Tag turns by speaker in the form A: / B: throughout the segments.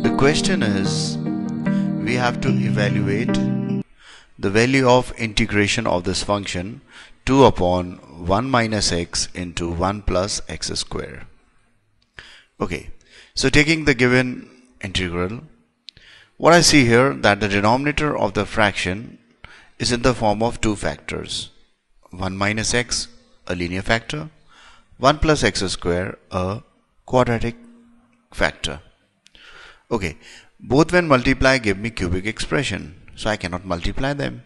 A: The question is, we have to evaluate the value of integration of this function 2 upon 1 minus x into 1 plus x square. Okay, so taking the given integral, what I see here that the denominator of the fraction is in the form of two factors. 1 minus x, a linear factor, 1 plus x square, a quadratic factor. Okay, both when multiplied give me cubic expression, so I cannot multiply them.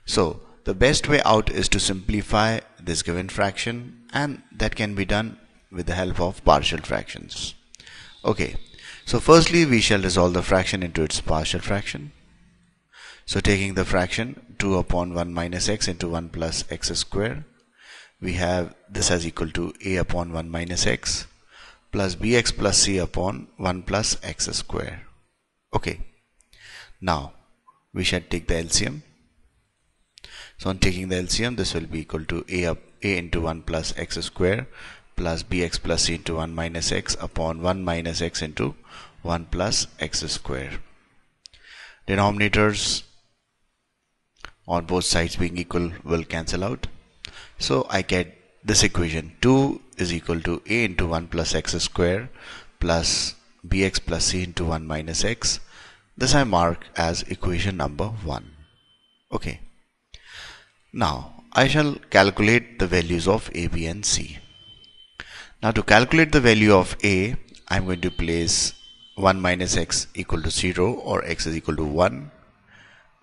A: So the best way out is to simplify this given fraction, and that can be done with the help of partial fractions. Okay, so firstly we shall resolve the fraction into its partial fraction. So taking the fraction 2 upon 1 minus x into 1 plus x square, we have this as equal to a upon 1 minus x plus bx plus c upon 1 plus x square. Okay, now we shall take the LCM. So on taking the LCM, this will be equal to a into 1 plus x square plus bx plus c into 1 minus x upon 1 minus x into 1 plus x square. Denominators on both sides being equal will cancel out. So I get this equation 2 is equal to a into 1 plus x square plus bx plus c into 1 minus x. This I mark as equation number 1. Okay. Now I shall calculate the values of a, b and c. Now to calculate the value of a, I am going to place 1 minus x equal to 0 or x is equal to 1.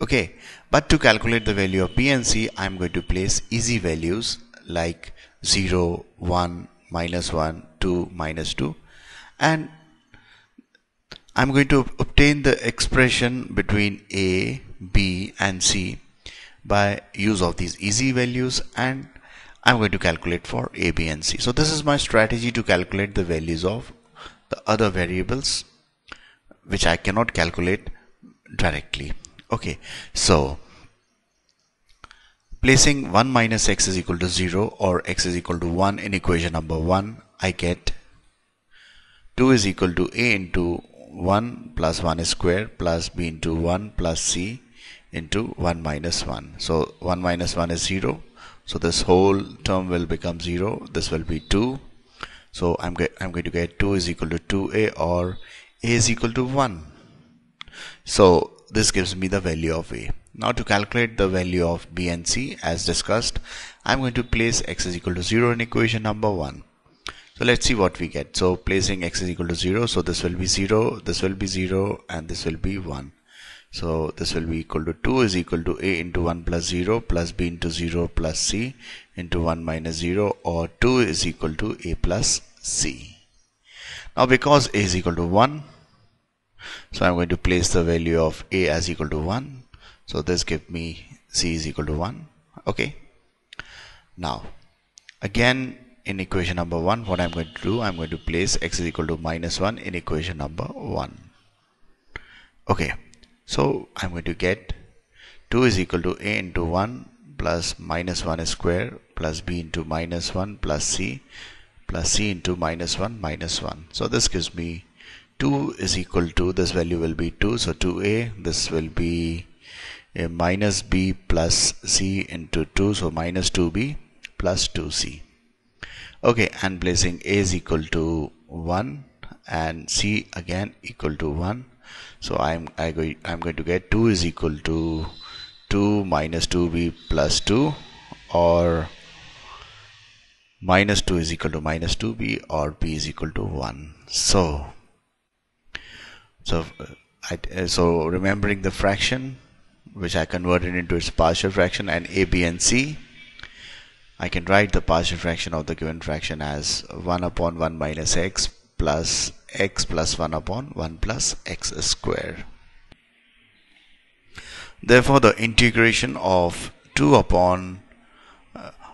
A: Okay, but to calculate the value of b and c, I am going to place easy values like 0, 1, minus 1, 2, minus 2, and I am going to obtain the expression between a, b and c by use of these easy values, and I am going to calculate for a, b and c. So this is my strategy to calculate the values of the other variables which I cannot calculate directly. Okay, so placing 1 minus x is equal to 0 or x is equal to 1 in equation number 1, I get 2 is equal to a into 1 plus 1 square plus b into 1 plus c into 1 minus 1. So 1 minus 1 is 0. So this whole term will become 0. This will be 2. So I'm going to get 2 is equal to 2a or a is equal to 1. So this gives me the value of a. Now to calculate the value of b and c, as discussed, I'm going to place x is equal to 0 in equation number 1. So let's see what we get. So placing x is equal to 0, so this will be 0, this will be 0, and this will be 1. So this will be equal to 2 is equal to a into 1 plus 0 plus b into 0 plus c into 1 minus 0, or 2 is equal to a plus c. Now because a is equal to 1, so I'm going to place the value of a as equal to 1. So this gives me c is equal to 1. Okay. Now again in equation number 1, what I'm going to do, I'm going to place x is equal to minus 1 in equation number 1. Okay. So I'm going to get 2 is equal to a into 1 plus minus 1 square plus b into minus 1 plus c into minus 1 minus 1. So this gives me 2 is equal to, this value will be 2, so 2a, this will be a minus b plus c into 2, so minus 2b plus 2c. Okay, and placing a is equal to 1 and c again equal to 1. So I'm going to get 2 is equal to 2 minus 2b plus 2, or minus 2 is equal to minus 2b, or b is equal to 1. So remembering the fraction which I converted into its partial fraction and a, b and c, I can write the partial fraction of the given fraction as 1 upon 1 minus x plus 1 upon 1 plus x square. Therefore the integration of 2 upon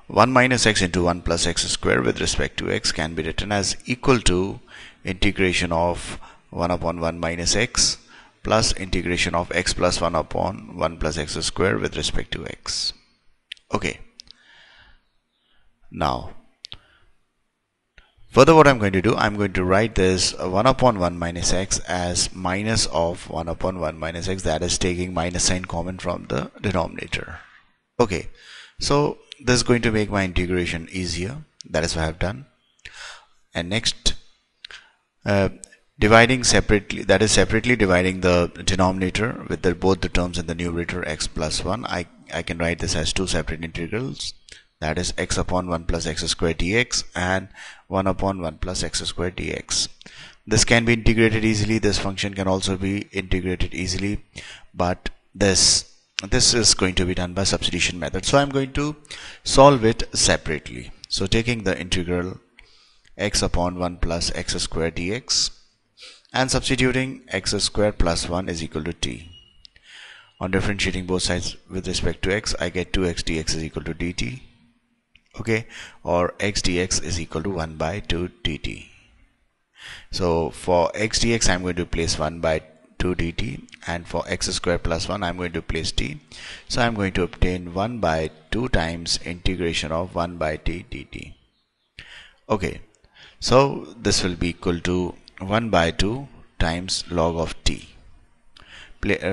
A: 1 minus x into 1 plus x square with respect to x can be written as equal to integration of 1 upon 1 minus x plus integration of x plus 1 upon 1 plus x square with respect to x. Okay. Now, further what I'm going to do, I'm going to write this 1 upon 1 minus x as minus of 1 upon 1 minus x, that is taking minus sign common from the denominator. Okay, so this is going to make my integration easier. That is what I've done. And next, dividing separately, that is separately dividing the denominator with both the terms in the numerator x plus 1. I can write this as two separate integrals, that is x upon 1 plus x squared dx and 1 upon 1 plus x squared dx. This can be integrated easily. This function can also be integrated easily, but this is going to be done by substitution method. So I'm going to solve it separately. So taking the integral x upon 1 plus x squared dx and substituting x squared plus 1 is equal to t. On differentiating both sides with respect to x, I get 2x dx is equal to dt. Okay, or x dx is equal to 1 by 2 dt. So for x dx, I'm going to place 1 by 2 dt, and for x squared plus 1, I'm going to place t. So I'm going to obtain 1 by 2 times integration of 1 by t dt. Okay, so this will be equal to 1 by 2 times log of t.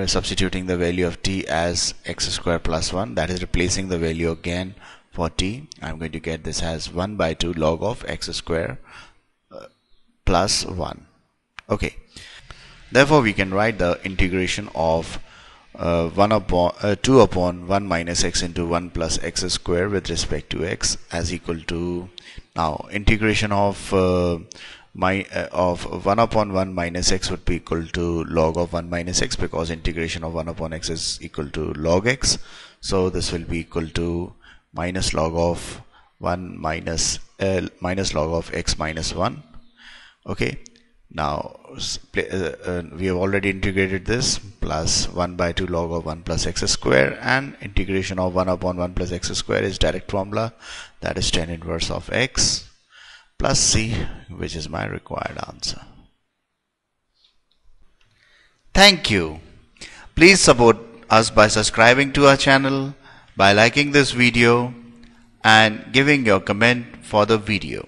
A: Substituting the value of t as x squared plus 1, that is replacing the value again for t. I'm going to get this as 1 by 2 log of x squared plus 1. Okay, therefore we can write the integration of 2 upon 1 minus x into 1 plus x squared with respect to x as equal to, now integration of 1 upon 1 minus x would be equal to log of 1 minus x, because integration of 1 upon x is equal to log x. So this will be equal to minus log of 1 minus log of x minus 1. Okay, now we have already integrated this, plus 1 by 2 log of 1 plus x square, and integration of 1 upon 1 plus x square is direct formula, that is tan inverse of x plus c, which is my required answer. Thank you. Please support us by subscribing to our channel, by liking this video and giving your comment for the video.